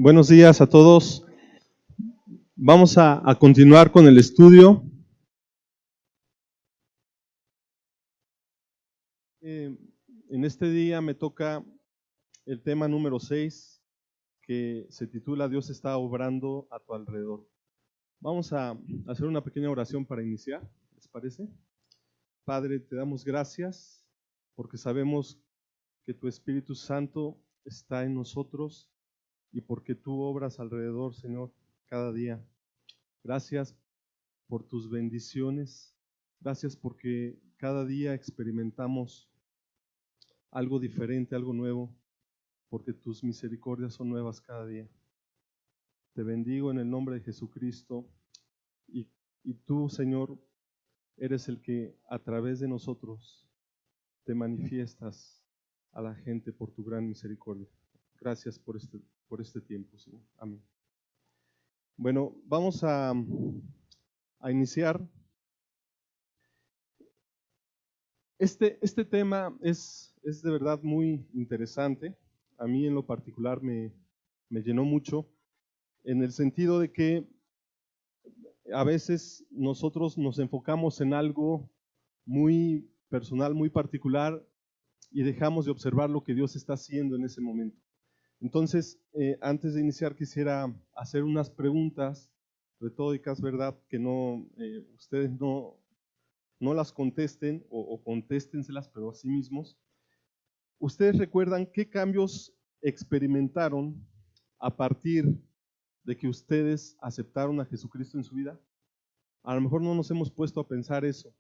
Buenos días a todos. Vamos a continuar con el estudio. En este día me toca el tema número 6, que se titula Dios está obrando a tu alrededor. Vamos a hacer una pequeña oración para iniciar, ¿les parece? Padre, te damos gracias porque sabemos que tu Espíritu Santo está en nosotros y porque tú obras alrededor, Señor, cada día. Gracias por tus bendiciones. Gracias porque cada día experimentamos algo diferente, algo nuevo, porque tus misericordias son nuevas cada día. Te bendigo en el nombre de Jesucristo y tú, Señor, eres el que a través de nosotros te manifiestas a la gente por tu gran misericordia. Gracias por este tiempo, Señor. Amén. Bueno, vamos a iniciar. Este tema es de verdad muy interesante. A mí en lo particular me llenó mucho, en el sentido de que a veces nosotros nos enfocamos en algo muy personal, muy particular, y dejamos de observar lo que Dios está haciendo en ese momento. Entonces, antes de iniciar quisiera hacer unas preguntas retóricas, ¿verdad? Que ustedes no las contesten o contéstenselas, pero a sí mismos. ¿Ustedes recuerdan qué cambios experimentaron a partir de que ustedes aceptaron a Jesucristo en su vida? A lo mejor no nos hemos puesto a pensar eso.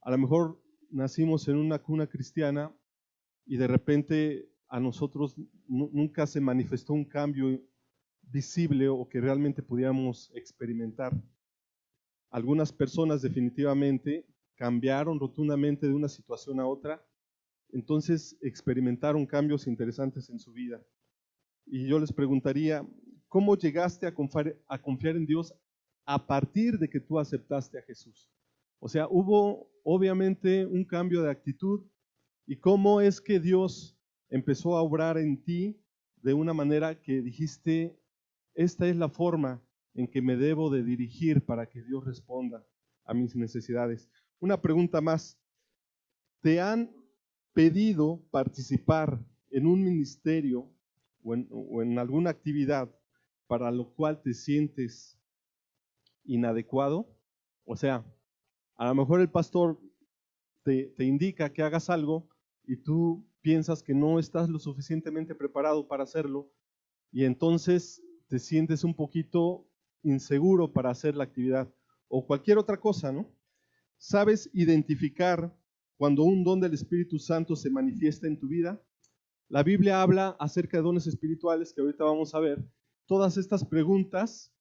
A lo mejor nacimos en una cuna cristiana y de repente a nosotros nunca se manifestó un cambio visible o que realmente pudiéramos experimentar. Algunas personas definitivamente cambiaron rotundamente de una situación a otra, entonces experimentaron cambios interesantes en su vida. Y yo les preguntaría, ¿cómo llegaste a confiar en Dios a partir de que tú aceptaste a Jesús? O sea, hubo obviamente un cambio de actitud, y cómo es que Dios empezó a obrar en ti de una manera que dijiste, esta es la forma en que me debo de dirigir para que Dios responda a mis necesidades. Una pregunta más, ¿te han pedido participar en un ministerio o en alguna actividad para lo cual te sientes inadecuado? O sea, a lo mejor el pastor te indica que hagas algo y tú piensas que no estás lo suficientemente preparado para hacerlo, y entonces te sientes un poquito inseguro para hacer la actividad o cualquier otra cosa, ¿no? ¿Sabes identificar cuando un don del Espíritu Santo se manifiesta en tu vida? La Biblia habla acerca de dones espirituales que ahorita vamos a ver. Todas estas preguntas,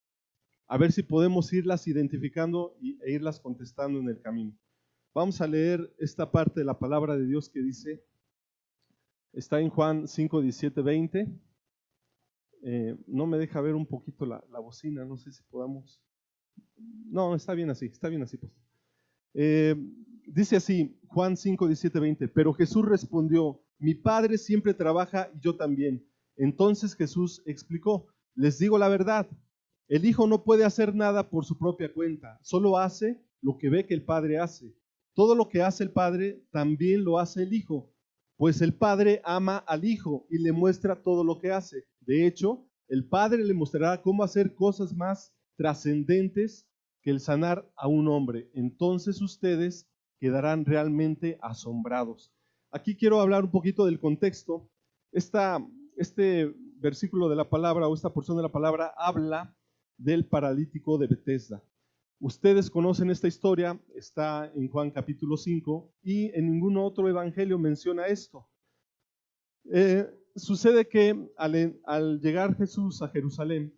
a ver si podemos irlas identificando e irlas contestando en el camino. Vamos a leer esta parte de la palabra de Dios que dice, está en Juan 5, 17, 20. No me deja ver un poquito la bocina, no sé si podamos. No, está bien así, pues. Dice así, Juan 5, 17, 20, pero Jesús respondió, mi Padre siempre trabaja y yo también. Entonces Jesús explicó, les digo la verdad, el Hijo no puede hacer nada por su propia cuenta, solo hace lo que ve que el Padre hace. Todo lo que hace el Padre también lo hace el Hijo, pues el Padre ama al Hijo y le muestra todo lo que hace. De hecho, el Padre le mostrará cómo hacer cosas más trascendentes que el sanar a un hombre. Entonces ustedes quedarán realmente asombrados. Aquí quiero hablar un poquito del contexto. Este versículo de la palabra o esta porción de la palabra habla del paralítico de Betesda. Ustedes conocen esta historia, está en Juan capítulo 5 y en ningún otro evangelio menciona esto. Sucede que al llegar Jesús a Jerusalén,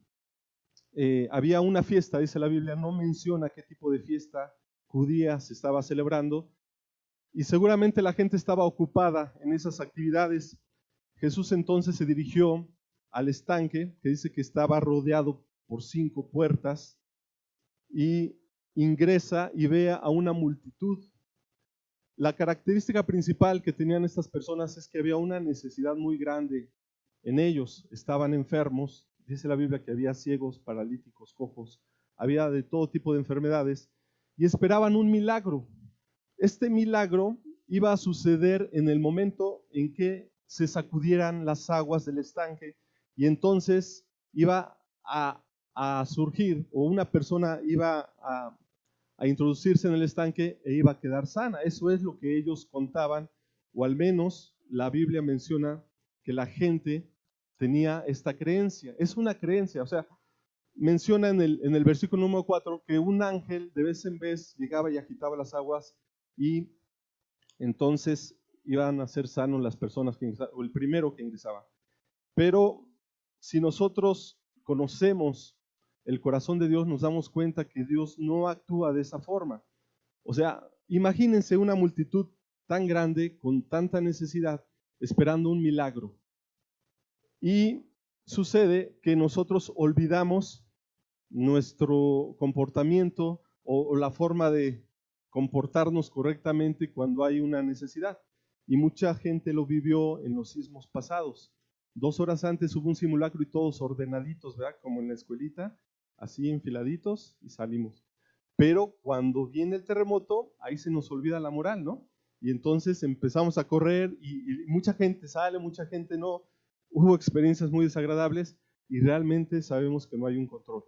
había una fiesta, dice la Biblia, no menciona qué tipo de fiesta judía se estaba celebrando, y seguramente la gente estaba ocupada en esas actividades. Jesús entonces se dirigió al estanque, que dice que estaba rodeado por 5 puertas, y ingresa y ve a una multitud. La característica principal que tenían estas personas es que había una necesidad muy grande en ellos, estaban enfermos dice la Biblia que había ciegos, paralíticos, cojos, había de todo tipo de enfermedades y esperaban un milagro. Este milagro iba a suceder en el momento en que se sacudieran las aguas del estanque y entonces iba a surgir, o una persona iba a introducirse en el estanque e iba a quedar sana. Eso es lo que ellos contaban, o al menos la Biblia menciona que la gente tenía esta creencia. Es una creencia, o sea, menciona en el versículo número 4 que un ángel de vez en vez llegaba y agitaba las aguas y entonces iban a ser sanos las personas que ingresaban, o el primero que ingresaba. Pero si nosotros conocemos el corazón de Dios, nos damos cuenta que Dios no actúa de esa forma. O sea, imagínense una multitud tan grande, con tanta necesidad, esperando un milagro. Y sucede que nosotros olvidamos nuestro comportamiento o la forma de comportarnos correctamente cuando hay una necesidad. Y mucha gente lo vivió en los sismos pasados. 2 horas antes hubo un simulacro y todos ordenaditos, ¿verdad? Como en la escuelita, así enfiladitos y salimos. Pero cuando viene el terremoto, ahí se nos olvida la moral, ¿no? Y entonces empezamos a correr y mucha gente sale, mucha gente no. Hubo experiencias muy desagradables y realmente sabemos que no hay un control.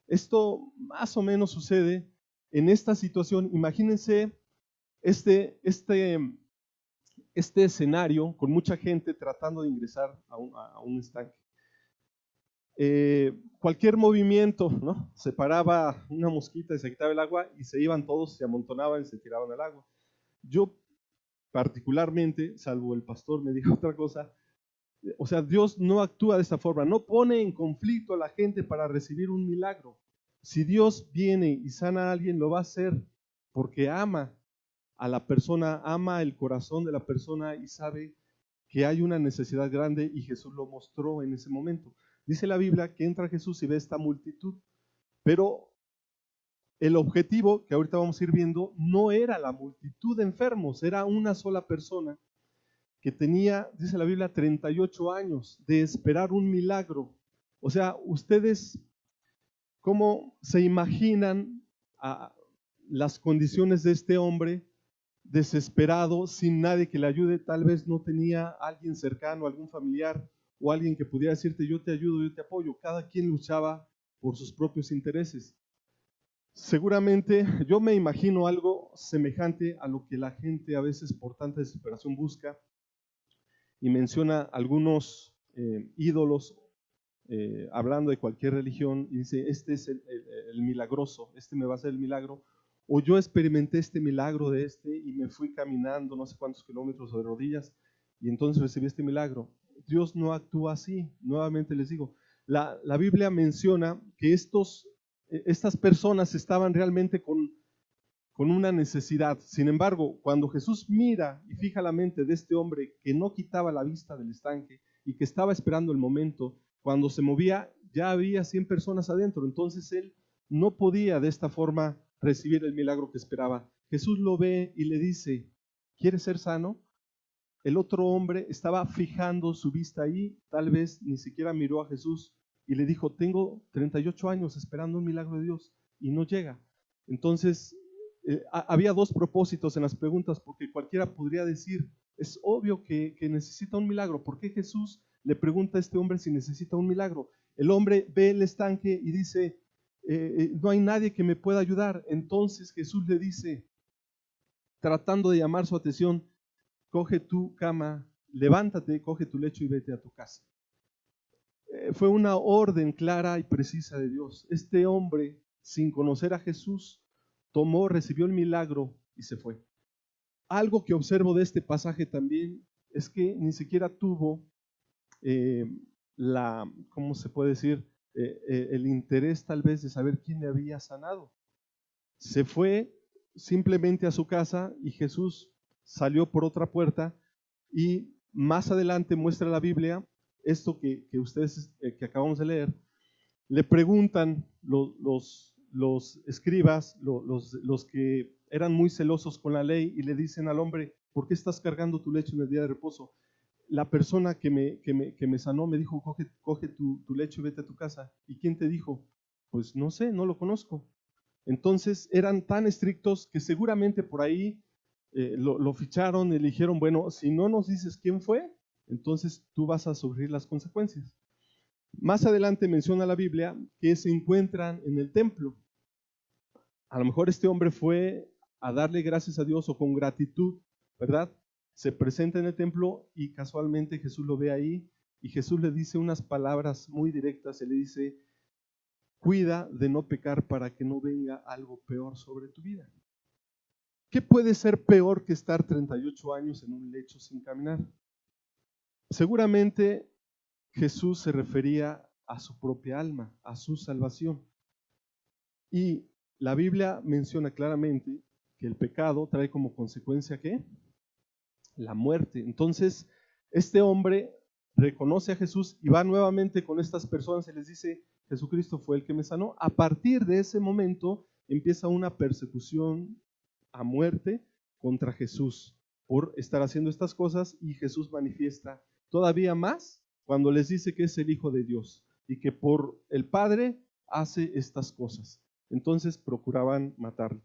Esto más o menos sucede en esta situación. Imagínense este escenario con mucha gente tratando de ingresar a un estanque. Cualquier movimiento, ¿no? Se paraba una mosquita y se quitaba el agua y se iban todos, se amontonaban y se tiraban al agua. Yo particularmente, salvo el pastor me dijo otra cosa, o sea, Dios no actúa de esta forma, no pone en conflicto a la gente para recibir un milagro. Si Dios viene y sana a alguien, lo va a hacer porque ama a la persona, ama el corazón de la persona y sabe que hay una necesidad grande y Jesús lo mostró en ese momento. Dice la Biblia que entra Jesús y ve esta multitud, pero el objetivo, que ahorita vamos a ir viendo, no era la multitud de enfermos, era una sola persona que tenía, dice la Biblia, 38 años de esperar un milagro. O sea, ustedes, ¿cómo se imaginan las condiciones de este hombre desesperado, sin nadie que le ayude? Tal vez no tenía alguien cercano, algún familiar o alguien que pudiera decirte, yo te ayudo, yo te apoyo. Cada quien luchaba por sus propios intereses. Seguramente yo me imagino algo semejante a lo que la gente a veces por tanta desesperación busca, y menciona algunos ídolos, hablando de cualquier religión, y dice, este es el milagroso, este me va a hacer el milagro, o yo experimenté este milagro de este y me fui caminando no sé cuántos kilómetros de rodillas y entonces recibí este milagro. Dios no actúa así. Nuevamente les digo, la Biblia menciona que estas personas estaban realmente con una necesidad. Sin embargo, cuando Jesús mira y fija la mente de este hombre que no quitaba la vista del estanque y que estaba esperando el momento, cuando se movía ya había 100 personas adentro, entonces él no podía de esta forma recibir el milagro que esperaba. Jesús lo ve y le dice, ¿quieres ser sano? El otro hombre estaba fijando su vista ahí, tal vez ni siquiera miró a Jesús y le dijo, tengo 38 años esperando un milagro de Dios y no llega. Entonces, había dos propósitos en las preguntas, porque cualquiera podría decir, es obvio que necesita un milagro. ¿Por qué Jesús le pregunta a este hombre si necesita un milagro? El hombre ve el estanque y dice, no hay nadie que me pueda ayudar. Entonces Jesús le dice, tratando de llamar su atención, coge tu cama, levántate, coge tu lecho y vete a tu casa. Fue una orden clara y precisa de Dios. Este hombre, sin conocer a Jesús, tomó, recibió el milagro y se fue. Algo que observo de este pasaje también es que ni siquiera tuvo ¿cómo se puede decir? El interés tal vez de saber quién le había sanado. Se fue simplemente a su casa y Jesús salió por otra puerta, y más adelante muestra la Biblia esto que ustedes que acabamos de leer. Le preguntan los escribas, los que eran muy celosos con la ley, y le dicen al hombre, ¿por qué estás cargando tu lecho en el día de reposo? la persona que me sanó me dijo, coge tu lecho y vete a tu casa. ¿Y quién te dijo? Pues no sé, no lo conozco. Entonces eran tan estrictos que seguramente por ahí lo ficharon y le dijeron, bueno, si no nos dices quién fue, entonces tú vas a sufrir las consecuencias. Más adelante menciona la Biblia que se encuentran en el templo. A lo mejor este hombre fue a darle gracias a Dios o con gratitud, ¿verdad? Se presenta en el templo y casualmente Jesús lo ve ahí y Jesús le dice unas palabras muy directas. Se le dice, cuida de no pecar para que no venga algo peor sobre tu vida. ¿Qué puede ser peor que estar 38 años en un lecho sin caminar? Seguramente Jesús se refería a su propia alma, a su salvación. Y la Biblia menciona claramente que el pecado trae como consecuencia ¿qué? La muerte. Entonces, este hombre reconoce a Jesús y va nuevamente con estas personas y les dice, Jesucristo fue el que me sanó. A partir de ese momento empieza una persecución a muerte contra Jesús por estar haciendo estas cosas y Jesús manifiesta todavía más cuando les dice que es el Hijo de Dios y que por el Padre hace estas cosas. Entonces procuraban matarlo.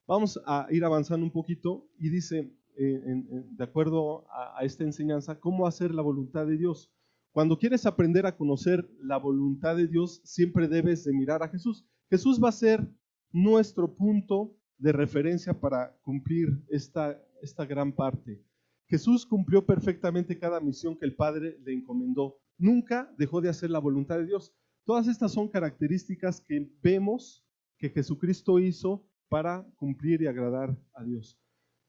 Vamos a ir avanzando un poquito y dice, de acuerdo a esta enseñanza, cómo hacer la voluntad de Dios. Cuando quieres aprender a conocer la voluntad de Dios, siempre debes de mirar a Jesús. Jesús va a ser nuestro punto de referencia para cumplir esta gran parte. Jesús cumplió perfectamente cada misión que el Padre le encomendó. Nunca dejó de hacer la voluntad de Dios. Todas estas son características que vemos que Jesucristo hizo para cumplir y agradar a Dios.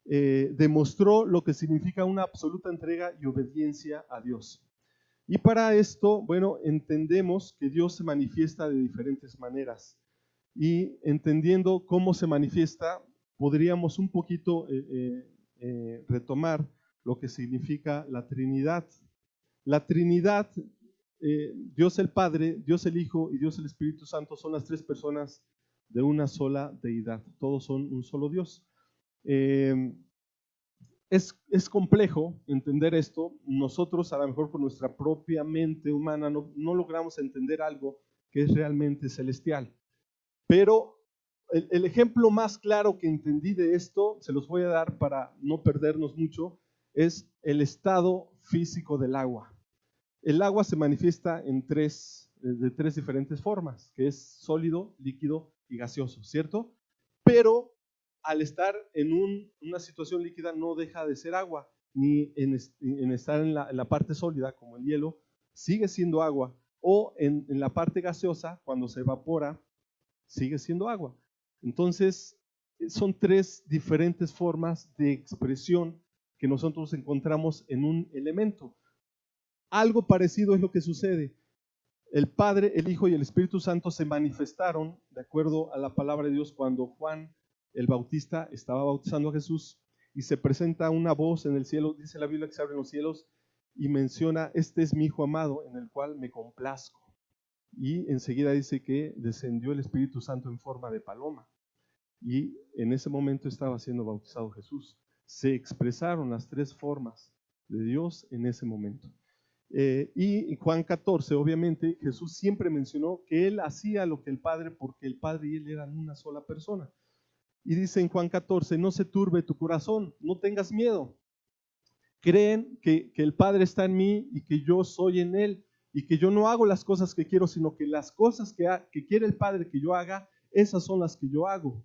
Demostró lo que significa una absoluta entrega y obediencia a Dios. Y para esto, bueno, entendemos que Dios se manifiesta de diferentes maneras. Y entendiendo cómo se manifiesta, podríamos un poquito retomar lo que significa la Trinidad. La Trinidad, Dios el Padre, Dios el Hijo y Dios el Espíritu Santo son las tres personas de una sola deidad. Todos son un solo Dios. Es complejo entender esto. Nosotros a lo mejor con nuestra propia mente humana no logramos entender algo que es realmente celestial. Pero el ejemplo más claro que entendí de esto, se los voy a dar para no perdernos mucho, es el estado físico del agua. El agua se manifiesta de tres diferentes formas, que es sólido, líquido y gaseoso, ¿cierto? Pero al estar en una situación líquida no deja de ser agua, ni en estar en la parte sólida, como el hielo, sigue siendo agua, o en la parte gaseosa, cuando se evapora, sigue siendo agua. Entonces, son tres diferentes formas de expresión que nosotros encontramos en un elemento. Algo parecido es lo que sucede. El Padre, el Hijo y el Espíritu Santo se manifestaron, de acuerdo a la palabra de Dios, cuando Juan el Bautista estaba bautizando a Jesús y se presenta una voz en el cielo, dice la Biblia que se abren los cielos y menciona, este es mi Hijo amado en el cual me complazco. Y enseguida dice que descendió el Espíritu Santo en forma de paloma. Y en ese momento estaba siendo bautizado Jesús. Se expresaron las tres formas de Dios en ese momento. Y en Juan 14, obviamente, Jesús siempre mencionó que Él hacía lo que el Padre, porque el Padre y Él eran una sola persona. Y dice en Juan 14, no se turbe tu corazón, no tengas miedo. Creen que el Padre está en mí y que yo soy en Él, y que yo no hago las cosas que quiero, sino que las cosas que quiere el Padre que yo haga, esas son las que yo hago.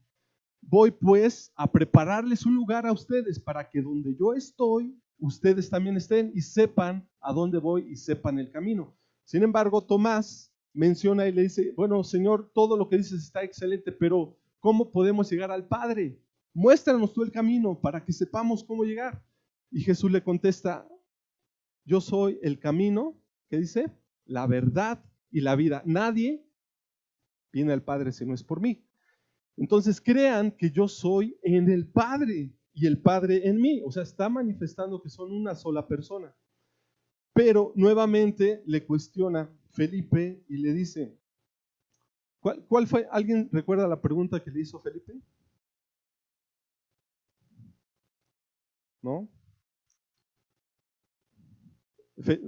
Voy pues a prepararles un lugar a ustedes para que donde yo estoy, ustedes también estén y sepan a dónde voy y sepan el camino. Sin embargo, Tomás menciona y le dice, bueno, Señor, todo lo que dices está excelente, pero ¿cómo podemos llegar al Padre? Muéstranos tú el camino para que sepamos cómo llegar. Y Jesús le contesta, yo soy el camino, ¿qué dice? La verdad y la vida. Nadie viene al Padre si no es por mí. Entonces crean que yo soy en el Padre y el Padre en mí. O sea, está manifestando que son una sola persona. Pero nuevamente le cuestiona Felipe y le dice, ¿cuál fue? ¿Alguien recuerda la pregunta que le hizo Felipe? ¿No?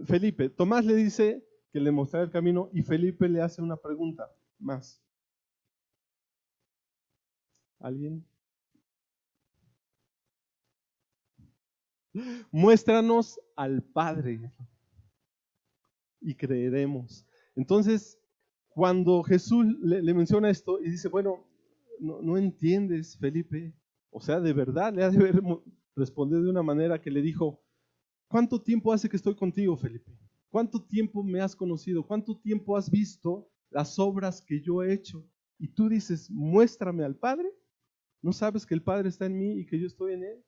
Felipe, Tomás le dice que le mostrará el camino y Felipe le hace una pregunta más. ¿Alguien? Muéstranos al Padre y creeremos. Entonces, cuando Jesús le menciona esto y dice, bueno, no entiendes, Felipe. O sea, de verdad le ha de haber respondido de una manera que le dijo, ¿cuánto tiempo hace que estoy contigo, Felipe? ¿Cuánto tiempo me has conocido? ¿Cuánto tiempo has visto las obras que yo he hecho? Y tú dices, muéstrame al Padre. ¿No sabes que el Padre está en mí y que yo estoy en Él?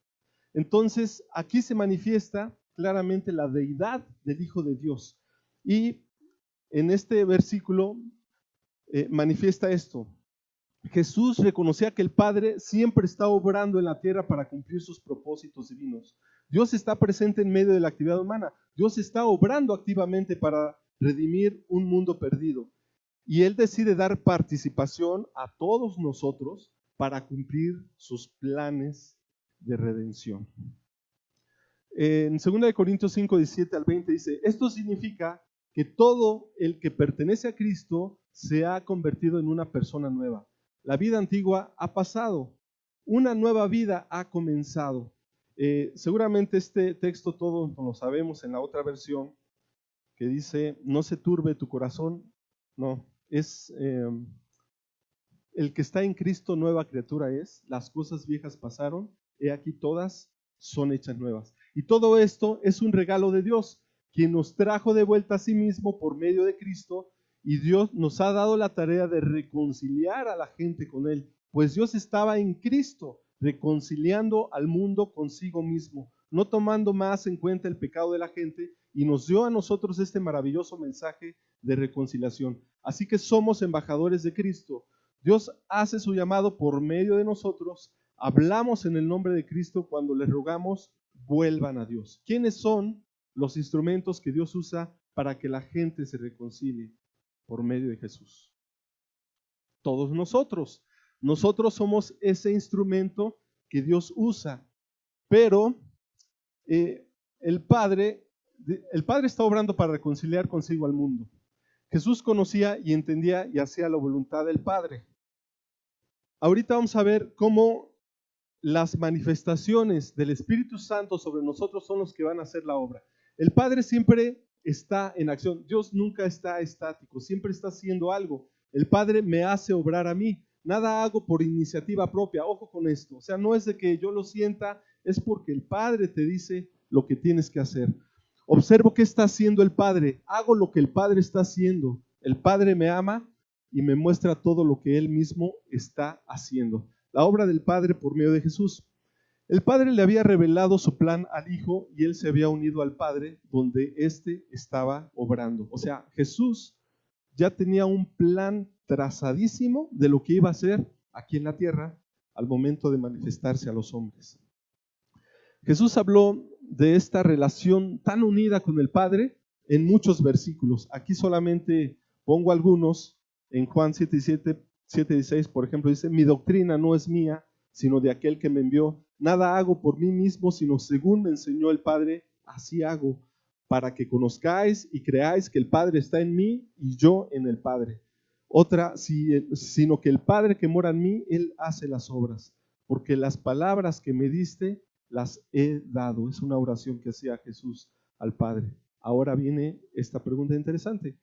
Entonces, aquí se manifiesta claramente la deidad del Hijo de Dios. Y en este versículo manifiesta esto. Jesús reconocía que el Padre siempre está obrando en la tierra para cumplir sus propósitos divinos. Dios está presente en medio de la actividad humana. Dios está obrando activamente para redimir un mundo perdido. Y Él decide dar participación a todos nosotros para cumplir sus planes de redención. En 2 Corintios 5, 17 al 20 dice, esto significa que todo el que pertenece a Cristo se ha convertido en una persona nueva. La vida antigua ha pasado, una nueva vida ha comenzado. Seguramente este texto todos lo sabemos en la otra versión que dice, no se turbe tu corazón. No, es el que está en Cristo nueva criatura es, las cosas viejas pasaron, he aquí todas son hechas nuevas. Y todo esto es un regalo de Dios, quien nos trajo de vuelta a sí mismo por medio de Cristo, y Dios nos ha dado la tarea de reconciliar a la gente con Él, pues Dios estaba en Cristo, reconciliando al mundo consigo mismo, no tomando más en cuenta el pecado de la gente, y nos dio a nosotros este maravilloso mensaje de reconciliación. Así que somos embajadores de Cristo. Dios hace su llamado por medio de nosotros. Hablamos en el nombre de Cristo cuando les rogamos, vuelvan a Dios. ¿Quiénes son los instrumentos que Dios usa para que la gente se reconcilie? Por medio de Jesús. Todos nosotros. Nosotros somos ese instrumento que Dios usa. Pero el Padre está obrando para reconciliar consigo al mundo. Jesús conocía y entendía y hacía la voluntad del Padre. Ahorita vamos a ver cómo las manifestaciones del Espíritu Santo sobre nosotros son los que van a hacer la obra. El Padre siempre está en acción. Dios nunca está estático, siempre está haciendo algo. El Padre me hace obrar a mí. Nada hago por iniciativa propia. Ojo con esto. O sea, no es de que yo lo sienta, es porque el Padre te dice lo que tienes que hacer. Observo qué está haciendo el Padre. Hago lo que el Padre está haciendo. El Padre me ama y me muestra todo lo que Él mismo está haciendo. La obra del Padre por medio de Jesús. El Padre le había revelado su plan al Hijo y Él se había unido al Padre donde éste estaba obrando. O sea, Jesús ya tenía un plan trazadísimo de lo que iba a hacer aquí en la tierra al momento de manifestarse a los hombres. Jesús habló de esta relación tan unida con el Padre en muchos versículos. Aquí solamente pongo algunos. En Juan 7:16, por ejemplo, dice, mi doctrina no es mía, sino de aquel que me envió. Nada hago por mí mismo, sino según me enseñó el Padre, así hago, para que conozcáis y creáis que el Padre está en mí y yo en el Padre. Otra, sino que el Padre que mora en mí, Él hace las obras, porque las palabras que me diste, las he dado. Es una oración que hacía Jesús al Padre. Ahora viene esta pregunta interesante.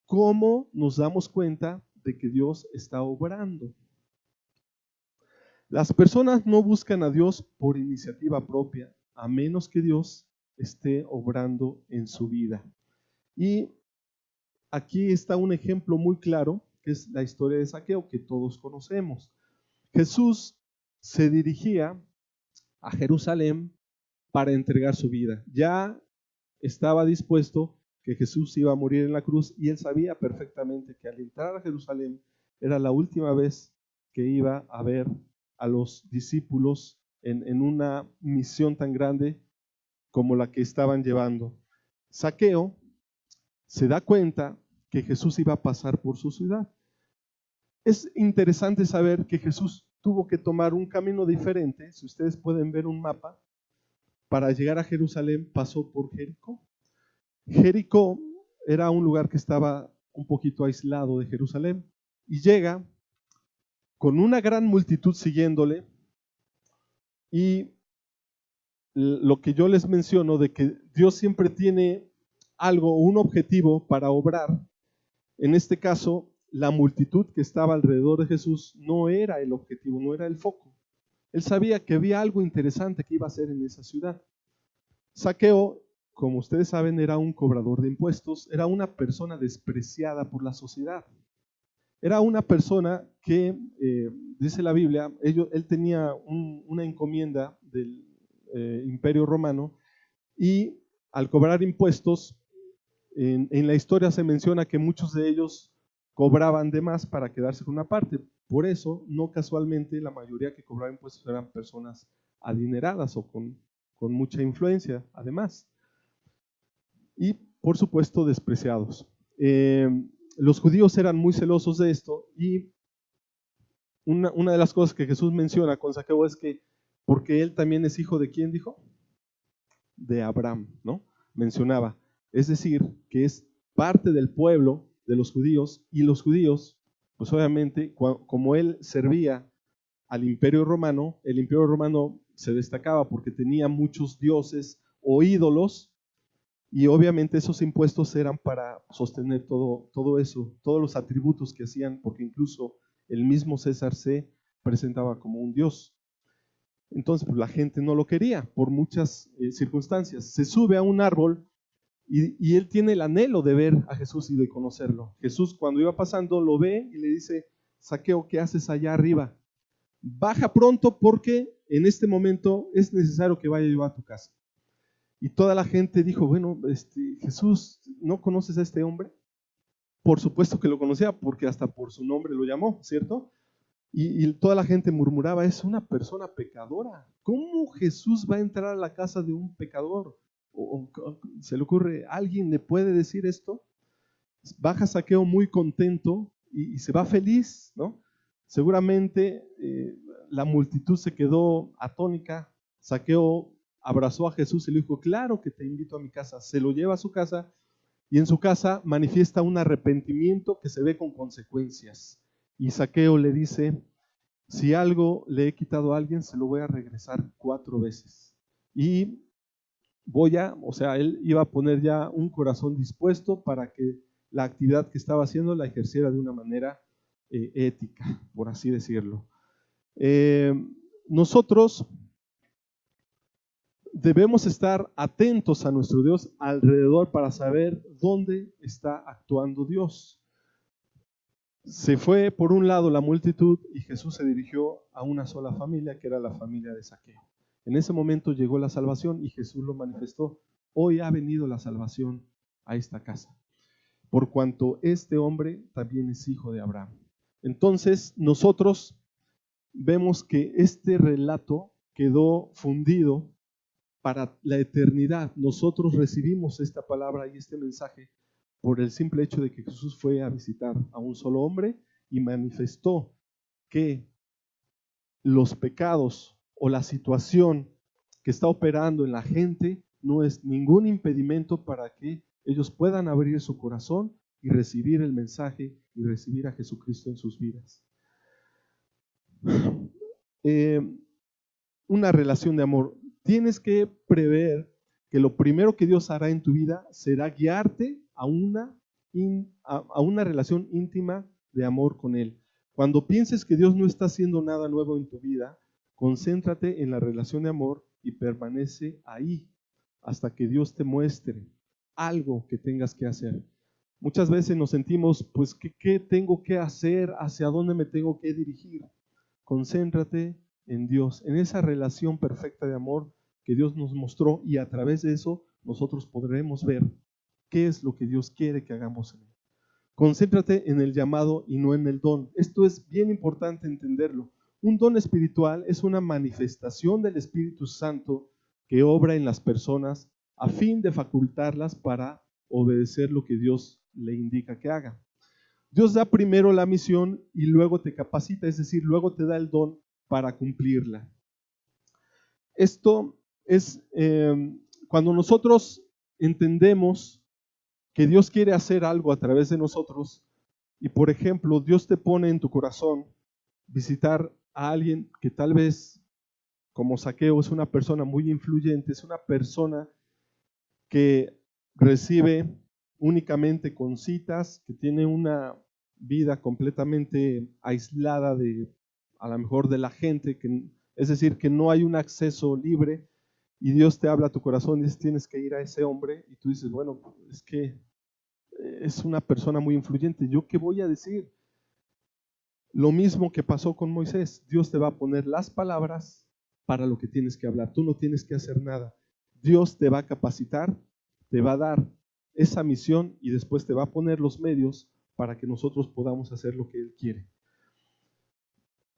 ¿Cómo nos damos cuenta de que Dios está obrando? Las personas no buscan a Dios por iniciativa propia, a menos que Dios esté obrando en su vida. Y aquí está un ejemplo muy claro, que es la historia de Zaqueo, que todos conocemos. Jesús se dirigía a Jerusalén para entregar su vida. Ya estaba dispuesto que Jesús iba a morir en la cruz y él sabía perfectamente que al entrar a Jerusalén era la última vez que iba a ver a los discípulos en una misión tan grande como la que estaban llevando. Zaqueo se da cuenta que Jesús iba a pasar por su ciudad. Es interesante saber que Jesús tuvo que tomar un camino diferente. Si ustedes pueden ver un mapa, para llegar a Jerusalén pasó por Jericó. Jericó era un lugar que estaba un poquito aislado de Jerusalén y llega con una gran multitud siguiéndole y lo que yo les menciono de que Dios siempre tiene algo, un objetivo para obrar. En este caso, la multitud que estaba alrededor de Jesús no era el objetivo, no era el foco. Él sabía que había algo interesante que iba a hacer en esa ciudad. Zaqueo, como ustedes saben, era un cobrador de impuestos, era una persona despreciada por la sociedad. Era una persona que, dice la Biblia, él tenía una encomienda del Imperio Romano y al cobrar impuestos, en la historia se menciona que muchos de ellos cobraban de más para quedarse con una parte. Por eso, no casualmente, la mayoría que cobraba impuestos eran personas adineradas o con mucha influencia, además. Y, por supuesto, despreciados. Los judíos eran muy celosos de esto y una de las cosas que Jesús menciona con Zaqueo es que porque él también es hijo de ¿quién dijo? De Abraham, ¿no? Mencionaba. Es decir, que es parte del pueblo de los judíos y los judíos, pues obviamente, como él servía al Imperio Romano, el Imperio Romano se destacaba porque tenía muchos dioses o ídolos y obviamente esos impuestos eran para sostener todo eso, todos los atributos que hacían, porque incluso el mismo César se presentaba como un dios. Entonces, pues la gente no lo quería por muchas circunstancias. Se sube a un árbol y él tiene el anhelo de ver a Jesús y de conocerlo. Jesús, cuando iba pasando, lo ve y le dice: Zaqueo, ¿qué haces allá arriba? Baja pronto porque en este momento es necesario que vaya yo a tu casa. Y toda la gente dijo: bueno, Jesús, ¿no conoces a este hombre? Por supuesto que lo conocía, porque hasta por su nombre lo llamó, ¿cierto? Y toda la gente murmuraba: es una persona pecadora. ¿Cómo Jesús va a entrar a la casa de un pecador? ¿Se le ocurre, alguien le puede decir esto? Baja Zaqueo muy contento y se va feliz, ¿no? Seguramente la multitud se quedó atónica. Zaqueo abrazó a Jesús y le dijo: claro que te invito a mi casa. Se lo lleva a su casa y en su casa manifiesta un arrepentimiento que se ve con consecuencias. Y Zaqueo le dice: si algo le he quitado a alguien, se lo voy a regresar 4 veces. Y o sea, él iba a poner ya un corazón dispuesto para que la actividad que estaba haciendo la ejerciera de una manera ética, por así decirlo. Nosotros debemos estar atentos a nuestro Dios alrededor para saber dónde está actuando Dios. Se fue por un lado la multitud y Jesús se dirigió a una sola familia, que era la familia de Zaqueo. En ese momento llegó la salvación y Jesús lo manifestó: hoy ha venido la salvación a esta casa, por cuanto este hombre también es hijo de Abraham. Entonces nosotros vemos que este relato quedó fundido para la eternidad. Nosotros recibimos esta palabra y este mensaje por el simple hecho de que Jesús fue a visitar a un solo hombre y manifestó que los pecados o la situación que está operando en la gente no es ningún impedimento para que ellos puedan abrir su corazón y recibir el mensaje y recibir a Jesucristo en sus vidas. Una relación de amor. Tienes que prever que lo primero que Dios hará en tu vida será guiarte a una relación íntima de amor con Él. Cuando pienses que Dios no está haciendo nada nuevo en tu vida, concéntrate en la relación de amor y permanece ahí hasta que Dios te muestre algo que tengas que hacer. Muchas veces nos sentimos, pues, ¿qué tengo que hacer? ¿Hacia dónde me tengo que dirigir? Concéntrate en Dios, en esa relación perfecta de amor que Dios nos mostró, y a través de eso nosotros podremos ver qué es lo que Dios quiere que hagamos en Él. Concéntrate en el llamado y no en el don. Esto es bien importante entenderlo. Un don espiritual es una manifestación del Espíritu Santo que obra en las personas a fin de facultarlas para obedecer lo que Dios le indica que haga. Dios da primero la misión y luego te capacita, es decir, luego te da el don para cumplirla. Esto es cuando nosotros entendemos que Dios quiere hacer algo a través de nosotros y, por ejemplo, Dios te pone en tu corazón visitar a alguien que tal vez, como Zaqueo, es una persona muy influyente, es una persona que recibe únicamente con citas, que tiene una vida completamente aislada de, a lo mejor, de la gente, es decir, que no hay un acceso libre, y Dios te habla a tu corazón y dices, tienes que ir a ese hombre, y tú dices, bueno, es que es una persona muy influyente, ¿yo qué voy a decir? Lo mismo que pasó con Moisés, Dios te va a poner las palabras para lo que tienes que hablar, tú no tienes que hacer nada, Dios te va a capacitar, te va a dar esa misión y después te va a poner los medios para que nosotros podamos hacer lo que Él quiere.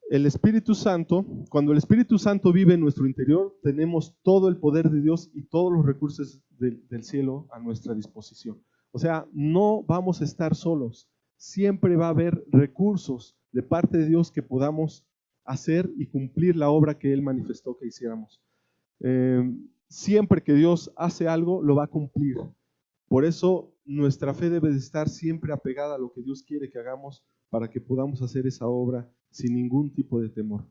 El Espíritu Santo, cuando el Espíritu Santo vive en nuestro interior, tenemos todo el poder de Dios y todos los recursos del cielo a nuestra disposición. O sea, no vamos a estar solos. Siempre va a haber recursos de parte de Dios que podamos hacer y cumplir la obra que Él manifestó que hiciéramos. Siempre que Dios hace algo, lo va a cumplir. Por eso nuestra fe debe de estar siempre apegada a lo que Dios quiere que hagamos para que podamos hacer esa obra sin ningún tipo de temor.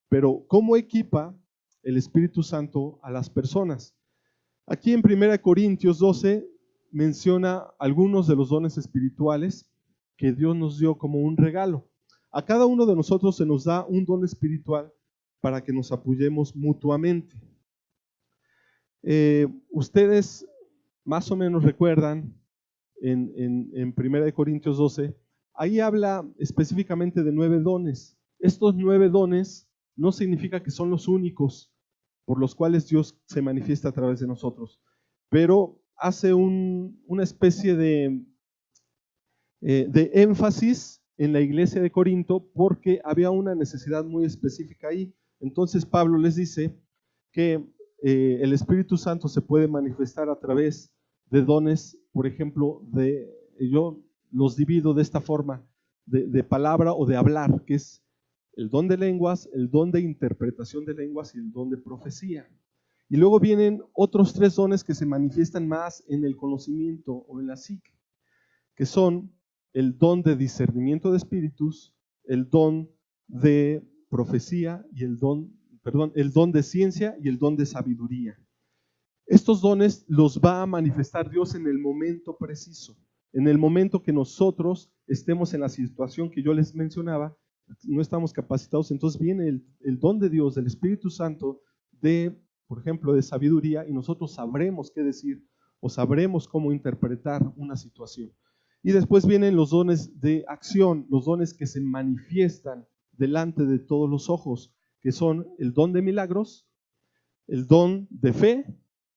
Pero ¿cómo equipa el Espíritu Santo a las personas? Aquí en 1 Corintios 12 menciona algunos de los dones espirituales que Dios nos dio como un regalo. A cada uno de nosotros se nos da un don espiritual para que nos apoyemos mutuamente. Ustedes más o menos recuerdan en 1 Corintios 12, ahí habla específicamente de 9 dones. Estos 9 dones no significa que son los únicos por los cuales Dios se manifiesta a través de nosotros, pero hace una especie de énfasis en la iglesia de Corinto porque había una necesidad muy específica ahí. Entonces Pablo les dice que el Espíritu Santo se puede manifestar a través de dones, por ejemplo, yo los divido de esta forma, de palabra o de hablar, que es el don de lenguas, el don de interpretación de lenguas y el don de profecía. Y luego vienen otros 3 dones que se manifiestan más en el conocimiento o en la psique, que son el don de discernimiento de espíritus, el don de profecía y el don de ciencia y el don de sabiduría. Estos dones los va a manifestar Dios en el momento preciso, en el momento que nosotros estemos en la situación que yo les mencionaba, no estamos capacitados, entonces viene el don de Dios, del Espíritu Santo, por ejemplo, de sabiduría, y nosotros sabremos qué decir o sabremos cómo interpretar una situación. Y después vienen los dones de acción, los dones que se manifiestan delante de todos los ojos, que son el don de milagros, el don de fe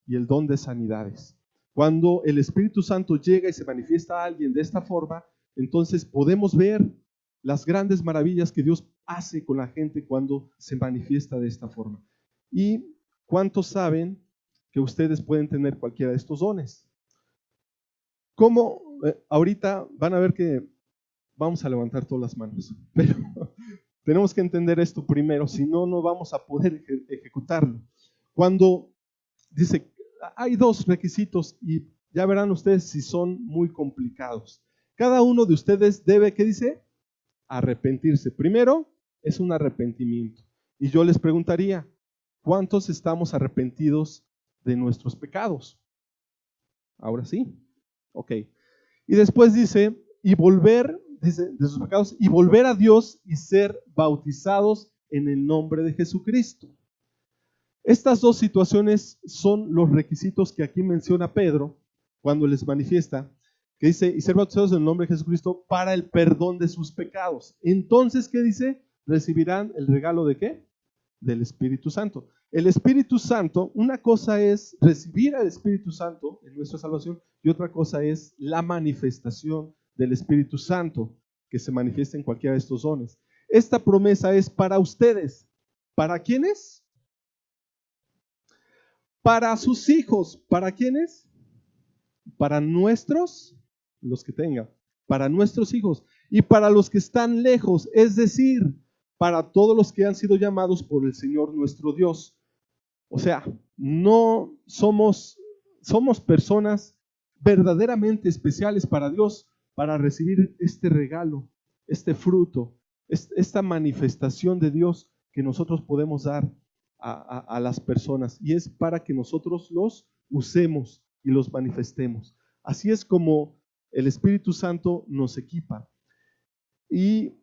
y el don de sanidades. Cuando el Espíritu Santo llega y se manifiesta a alguien de esta forma, entonces podemos ver las grandes maravillas que Dios hace con la gente cuando se manifiesta de esta forma. ¿Y cuántos saben que ustedes pueden tener cualquiera de estos dones? ¿Cómo? Ahorita van a ver que vamos a levantar todas las manos, pero tenemos que entender esto primero, si no, no vamos a poder ejecutarlo. Cuando dice, hay 2 requisitos y ya verán ustedes si son muy complicados. Cada uno de ustedes debe, ¿qué dice? Arrepentirse. Primero es un arrepentimiento. Y yo les preguntaría, ¿cuántos estamos arrepentidos de nuestros pecados? Ahora sí. Ok. Y después dice, y volver, dice, de sus pecados, y volver a Dios y ser bautizados en el nombre de Jesucristo. Estas 2 situaciones son los requisitos que aquí menciona Pedro cuando les manifiesta, que dice, y ser bautizados en el nombre de Jesucristo para el perdón de sus pecados. Entonces, ¿qué dice? Recibirán el regalo ¿de qué? Del Espíritu Santo. El Espíritu Santo, una cosa es recibir al Espíritu Santo en nuestra salvación y otra cosa es la manifestación del Espíritu Santo que se manifiesta en cualquiera de estos dones. Esta promesa es para ustedes. ¿Para quiénes? Para sus hijos. ¿Para quiénes? Para nuestros, los que tengan, para nuestros hijos y para los que están lejos, es decir, para todos los que han sido llamados por el Señor nuestro Dios. O sea, no somos personas verdaderamente especiales para Dios, para recibir este regalo, este fruto, esta manifestación de Dios que nosotros podemos dar a las personas, y es para que nosotros los usemos y los manifestemos. Así es como el Espíritu Santo nos equipa. Y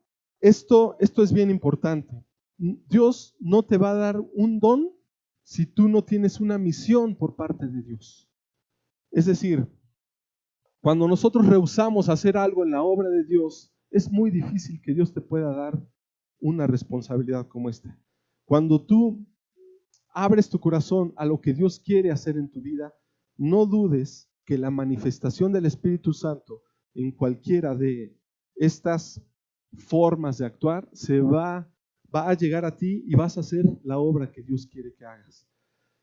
esto es bien importante. Dios no te va a dar un don si tú no tienes una misión por parte de Dios. Es decir, cuando nosotros rehusamos hacer algo en la obra de Dios, es muy difícil que Dios te pueda dar una responsabilidad como esta. Cuando tú abres tu corazón a lo que Dios quiere hacer en tu vida, no dudes que la manifestación del Espíritu Santo en cualquiera de estas formas de actuar va a llegar a ti y vas a hacer la obra que Dios quiere que hagas.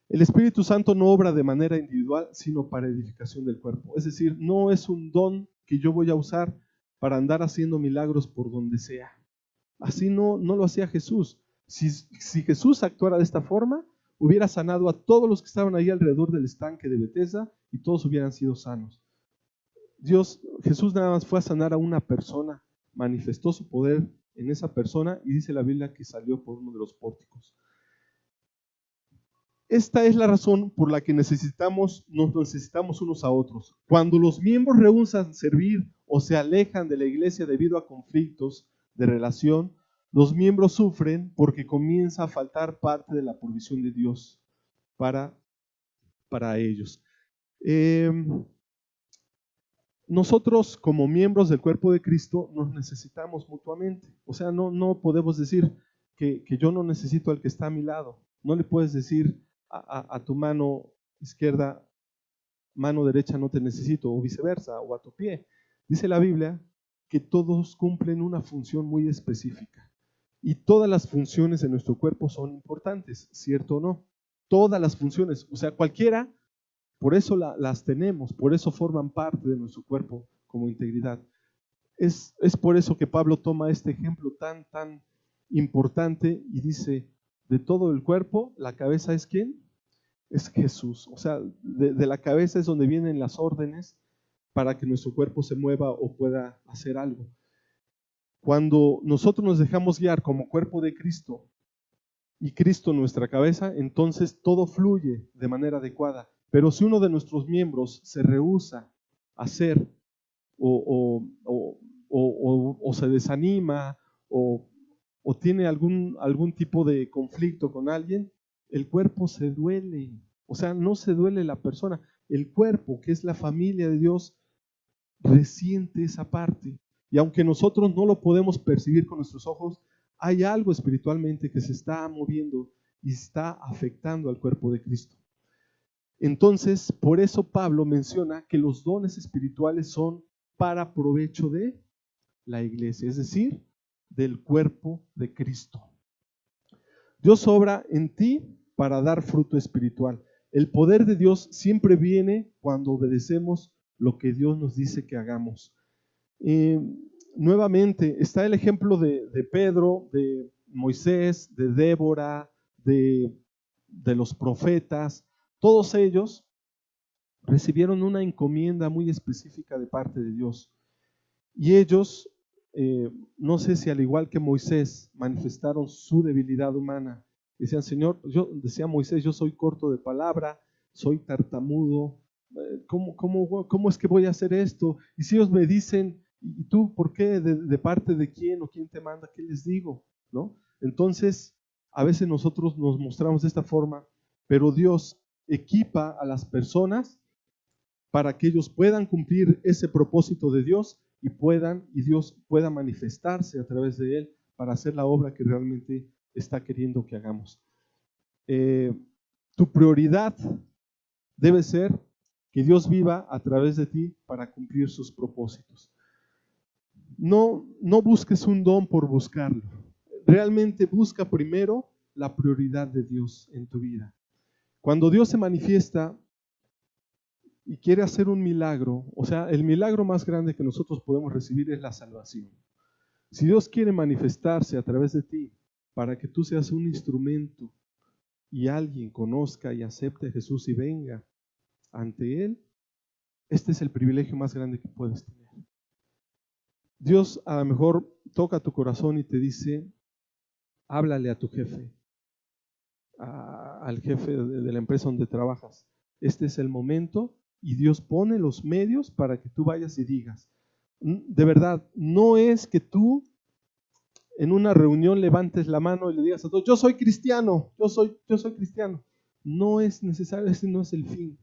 El Espíritu Santo no obra de manera individual, sino para edificación del cuerpo. Es decir, no es un don que yo voy a usar para andar haciendo milagros por donde sea. Así no lo hacía Jesús. Si Jesús actuara de esta forma, hubiera sanado a todos los que estaban ahí alrededor del estanque de Betesda y todos hubieran sido sanos. Jesús nada más fue a sanar a una persona, manifestó su poder en esa persona y dice la Biblia que salió por uno de los pórticos. Esta es la razón por la que nos necesitamos unos a otros. Cuando los miembros rehúsan servir o se alejan de la iglesia debido a conflictos de relación, los miembros sufren porque comienza a faltar parte de la provisión de Dios para ellos. Nosotros como miembros del cuerpo de Cristo nos necesitamos mutuamente. O sea, no podemos decir que yo no necesito al que está a mi lado. No le puedes decir a tu mano izquierda, mano derecha no te necesito, o viceversa, o a tu pie. Dice la Biblia que todos cumplen una función muy específica. Y todas las funciones de nuestro cuerpo son importantes, ¿cierto o no? Todas las funciones, o sea, cualquiera, por eso las tenemos, por eso forman parte de nuestro cuerpo como integridad. Es por eso que Pablo toma este ejemplo tan importante y dice, de todo el cuerpo, la cabeza es ¿quién? Es Jesús. O sea, de la cabeza es donde vienen las órdenes para que nuestro cuerpo se mueva o pueda hacer algo. Cuando nosotros nos dejamos guiar como cuerpo de Cristo y Cristo nuestra cabeza, entonces todo fluye de manera adecuada. Pero si uno de nuestros miembros se rehúsa a hacer o se desanima o tiene algún tipo de conflicto con alguien, el cuerpo se duele. O sea, no se duele la persona. El cuerpo, que es la familia de Dios, resiente esa parte. Y aunque nosotros no lo podemos percibir con nuestros ojos, hay algo espiritualmente que se está moviendo y está afectando al cuerpo de Cristo. Entonces, por eso Pablo menciona que los dones espirituales son para provecho de la iglesia, es decir, del cuerpo de Cristo. Dios obra en ti para dar fruto espiritual. El poder de Dios siempre viene cuando obedecemos lo que Dios nos dice que hagamos. Nuevamente está el ejemplo de Pedro, de Moisés, de Débora, de los profetas. Todos ellos recibieron una encomienda muy específica de parte de Dios. Y ellos, no sé si al igual que Moisés, manifestaron su debilidad humana. Decían, Señor, decía Moisés, yo soy corto de palabra, soy tartamudo, ¿cómo es que voy a hacer esto? Y si ellos me dicen, ¿y tú por qué? ¿De parte de quién o quién te manda? ¿Qué les digo? ¿No? Entonces, a veces nosotros nos mostramos de esta forma, pero Dios equipa a las personas para que ellos puedan cumplir ese propósito de Dios y Dios pueda manifestarse a través de él para hacer la obra que realmente está queriendo que hagamos. Tu prioridad debe ser que Dios viva a través de ti para cumplir sus propósitos. No busques un don por buscarlo. Realmente busca primero la prioridad de Dios en tu vida. Cuando Dios se manifiesta y quiere hacer un milagro, o sea, el milagro más grande que nosotros podemos recibir es la salvación. Si Dios quiere manifestarse a través de ti para que tú seas un instrumento y alguien conozca y acepte a Jesús y venga ante Él, este es el privilegio más grande que puedes tener. Dios a lo mejor toca tu corazón y te dice, háblale a tu jefe, al jefe de la empresa donde trabajas. Este es el momento y Dios pone los medios para que tú vayas y digas. De verdad, no es que tú en una reunión levantes la mano y le digas a todos, yo soy cristiano, yo soy cristiano. No es necesario, ese no es el fin.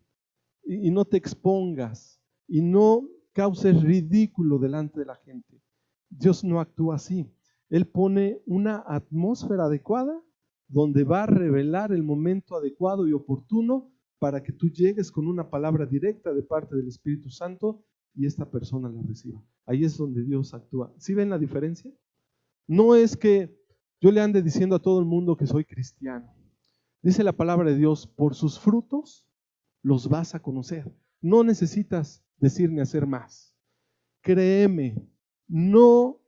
Y no te expongas y no causes ridículo delante de la gente. Dios no actúa así. Él pone una atmósfera adecuada donde va a revelar el momento adecuado y oportuno para que tú llegues con una palabra directa de parte del Espíritu Santo y esta persona la reciba. Ahí es donde Dios actúa. ¿Sí ven la diferencia? No es que yo le ande diciendo a todo el mundo que soy cristiano. Dice la palabra de Dios, por sus frutos los vas a conocer. No necesitas decir ni hacer más. Créeme, no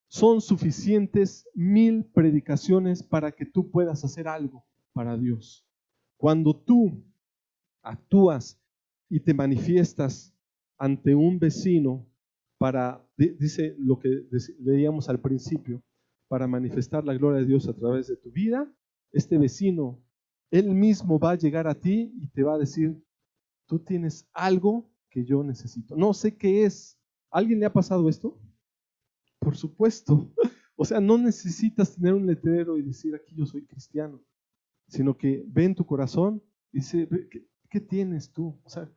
son suficientes 1000 predicaciones para que tú puedas hacer algo para Dios. Cuando tú actúas y te manifiestas ante un vecino para, dice lo que leíamos al principio, para manifestar la gloria de Dios a través de tu vida, este vecino, él mismo va a llegar a ti y te va a decir, tú tienes algo que yo necesito. No sé qué es. ¿A alguien le ha pasado esto? Por supuesto. O sea, no necesitas tener un letrero y decir aquí yo soy cristiano, sino que ve en tu corazón y dice, ¿qué tienes tú? O sea,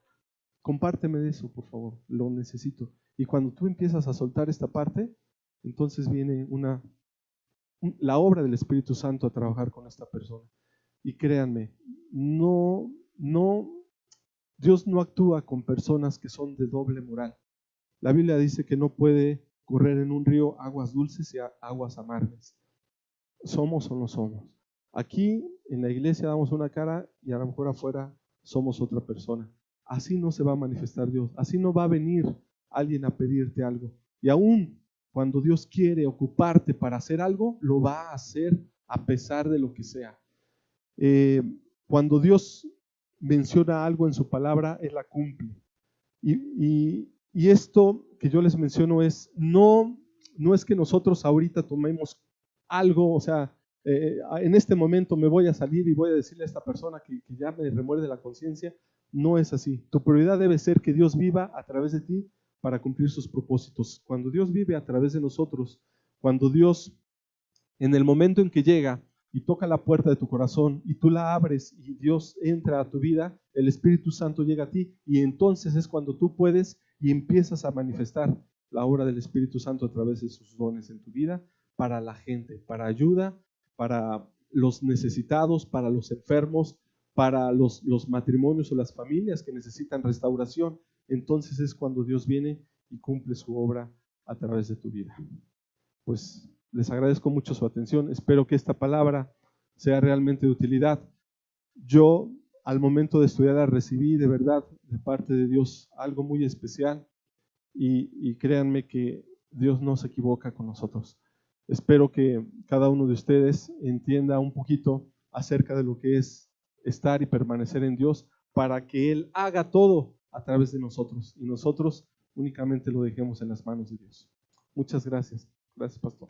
compárteme de eso, por favor, lo necesito. Y cuando tú empiezas a soltar esta parte, entonces viene la obra del Espíritu Santo a trabajar con esta persona. Y créanme, Dios no actúa con personas que son de doble moral. La Biblia dice que no puede correr en un río aguas dulces y aguas amargas. ¿Somos o no somos? Aquí en la iglesia damos una cara y a lo mejor afuera somos otra persona. Así no se va a manifestar Dios. Así no va a venir alguien a pedirte algo. Y aún cuando Dios quiere ocuparte para hacer algo, lo va a hacer a pesar de lo que sea. Cuando Dios menciona algo en su palabra, Él la cumple. Y esto que yo les menciono es, no es que nosotros ahorita tomemos algo, o sea, en este momento me voy a salir y voy a decirle a esta persona que ya me remuerde la conciencia. No es así. Tu prioridad debe ser que Dios viva a través de ti para cumplir sus propósitos. Cuando Dios vive a través de nosotros, cuando Dios, en el momento en que llega y toca la puerta de tu corazón y tú la abres y Dios entra a tu vida, el Espíritu Santo llega a ti y entonces es cuando tú puedes y empiezas a manifestar la obra del Espíritu Santo a través de sus dones en tu vida para la gente, para ayuda, para los necesitados, para los enfermos, para los matrimonios o las familias que necesitan restauración. Entonces es cuando Dios viene y cumple su obra a través de tu vida. Pues les agradezco mucho su atención. Espero que esta palabra sea realmente de utilidad. Yo, al momento de estudiarla, recibí de verdad de parte de Dios algo muy especial y créanme que Dios no se equivoca con nosotros. Espero que cada uno de ustedes entienda un poquito acerca de lo que es estar y permanecer en Dios para que Él haga todo a través de nosotros y nosotros únicamente lo dejemos en las manos de Dios. Muchas gracias. Gracias, pastor.